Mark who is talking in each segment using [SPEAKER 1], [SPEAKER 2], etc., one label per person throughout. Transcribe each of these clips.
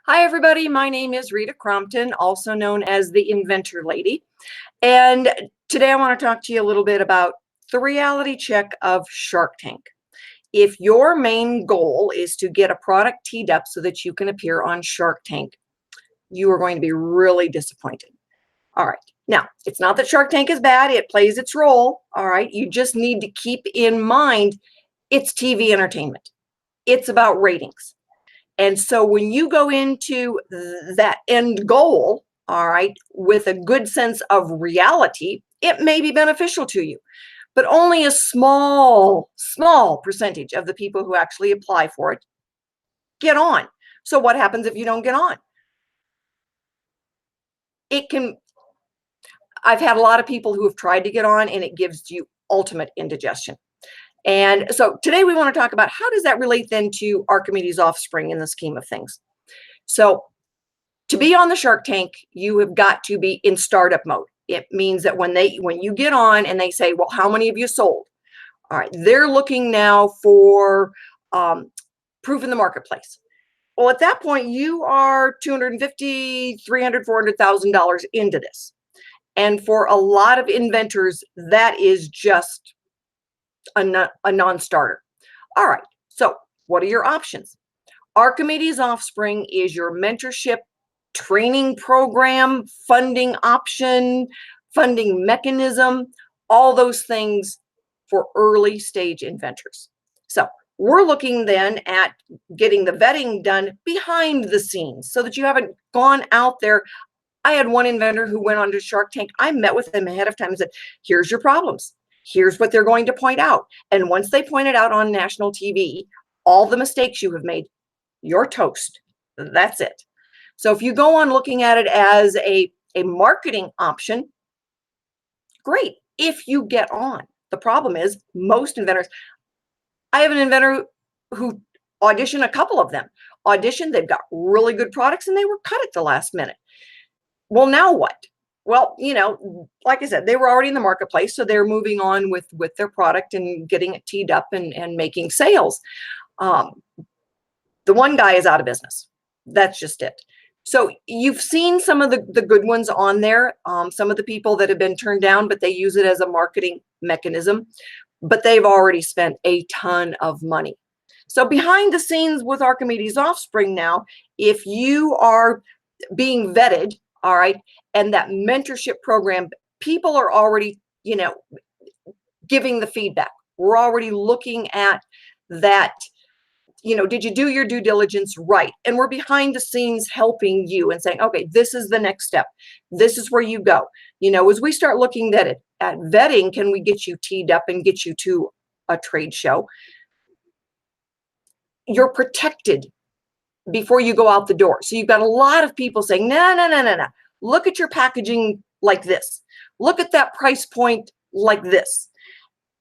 [SPEAKER 1] Hi, everybody. My name is Rita Crompton, also known as the Inventor Lady. And today I want to talk to you a little bit about the reality check of Shark Tank. If your main goal is to get a product teed up so that you can appear on Shark Tank, you are going to be really disappointed. All right. Now, it's not that Shark Tank is bad. It plays its role. All right. You just need to keep in mind it's TV entertainment. It's about ratings. And so when you go into that end goal, all right, with a good sense of reality, it may be beneficial to you, but only a small percentage of the people who actually apply for it get on. So what happens if you don't get on? I've had a lot of people who have tried to get on, and it gives you ultimate indigestion. And so today we want to talk about how does that relate then to Archimedes OffSpring in the scheme of things. So to be on the Shark Tank, you have got to be in startup mode. It means that when you get on and they say, well, how many of you sold? All right, they're looking now for proof in the marketplace. Well, at that point, you are $250,000, $300,000, $400,000 into this. And for a lot of inventors, that is just a non-starter. All right, so what are your options? Archimedes OffSpring is your mentorship training program, funding option, funding mechanism, all those things for early stage inventors. So we're looking then at getting the vetting done behind the scenes so that you haven't gone out there. I had one inventor who went on to Shark Tank. I met with him ahead of time and said, here's your problems. Here's what they're going to point out. And once they point it out on national TV, all the mistakes you have made, you're toast. That's it. So if you go on looking at it as a marketing option, great, if you get on. The problem is most inventors, I have an inventor who auditioned, a couple of them auditioned, they've got really good products and they were cut at the last minute. Well, now what? Well, like I said, they were already in the marketplace, so they're moving on with their product and getting it teed up and making sales. The one guy is out of business. That's just it. So you've seen some of the good ones on there, some of the people that have been turned down, but they use it as a marketing mechanism, but they've already spent a ton of money. So behind the scenes with Archimedes OffSpring now, if you are being vetted, all right, and that mentorship program, people are already, giving the feedback. We're already looking at that, did you do your due diligence right? And we're behind the scenes helping you and saying, okay, this is the next step. This is where you go. As we start looking at vetting, can we get you teed up and get you to a trade show? You're protected before you go out the door. So you've got a lot of people saying, no. Look at your packaging like this. Look at that price point like this.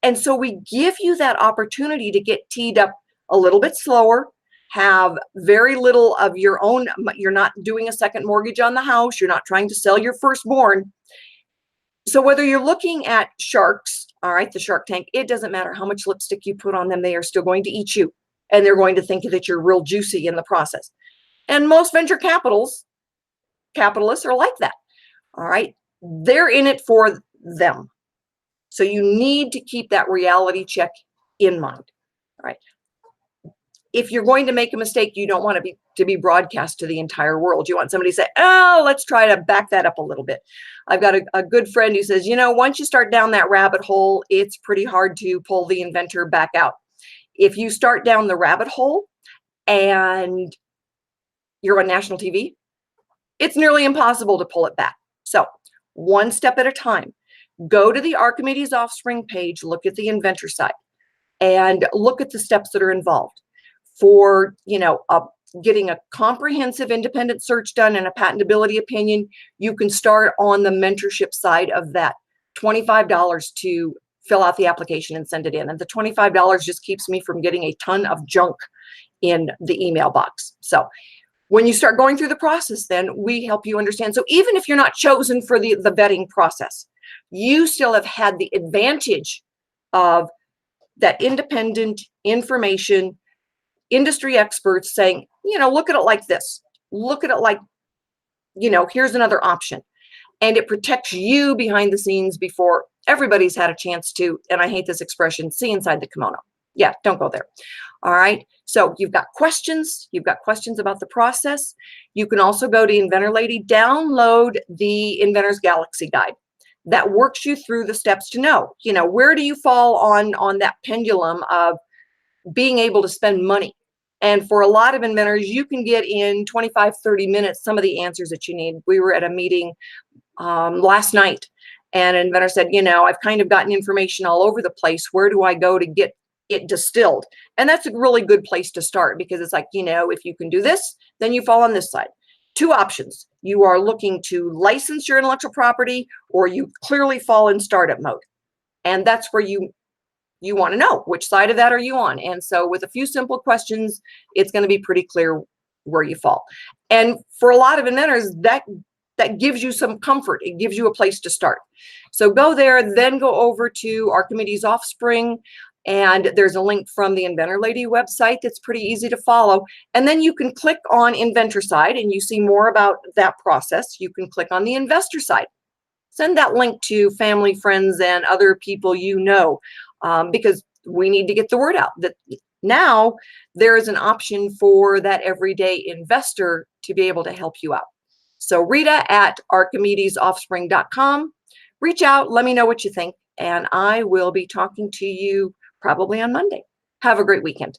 [SPEAKER 1] And so we give you that opportunity to get teed up a little bit slower, have very little of your own. You're not doing a second mortgage on the house. You're not trying to sell your firstborn. So whether you're looking at sharks, all right, the Shark Tank, it doesn't matter how much lipstick you put on them. They are still going to eat you. And they're going to think that you're real juicy in the process. And most venture capitalists are like that. All right. They're in it for them. So you need to keep that reality check in mind. All right. If you're going to make a mistake, you don't want to be broadcast to the entire world. You want somebody to say, oh, let's try to back that up a little bit. I've got a good friend who says, once you start down that rabbit hole, it's pretty hard to pull the inventor back out. If you start down the rabbit hole and you're on national TV, it's nearly impossible to pull it back. So one step at a time, go to the Archimedes OffSpring page, look at the inventor side, and look at the steps that are involved for, getting a comprehensive independent search done and a patentability opinion. You can start on the mentorship side of that. $25 to fill out the application and send it in. And the $25 just keeps me from getting a ton of junk in the email box. So when you start going through the process, then we help you understand. So even if you're not chosen for the vetting process, you still have had the advantage of that independent information, industry experts saying, look at it like this. Look at it like, here's another option. And it protects you behind the scenes before everybody's had a chance to, and I hate this expression, see inside the kimono. Yeah, don't go there. All right. So you've got questions. You've got questions about the process. You can also go to Inventor Lady, download the Inventor's Galaxy Guide that works you through the steps to know, where do you fall on that pendulum of being able to spend money. And for a lot of inventors, you can get in 25, 30 minutes some of the answers that you need. We were at a meeting last night, and an inventor said, I've kind of gotten information all over the place. Where do I go to get it distilled? And that's a really good place to start, because it's like, if you can do this, then you fall on this side. Two options. You are looking to license your intellectual property, or you clearly fall in startup mode. And that's where you want to know which side of that are you on. And so with a few simple questions, it's going to be pretty clear where you fall. And for a lot of inventors, that gives you some comfort. It gives you a place to start. So go there, then go over to Archimedes OffSpring, and there's a link from the Inventor Lady website that's pretty easy to follow. And then you can click on Inventor side, and you see more about that process. You can click on the Investor side. Send that link to family, friends, and other people because we need to get the word out that now there is an option for that everyday investor to be able to help you out. So Rita at ArchimedesOffspring.com. Reach out, let me know what you think, and I will be talking to you probably on Monday. Have a great weekend.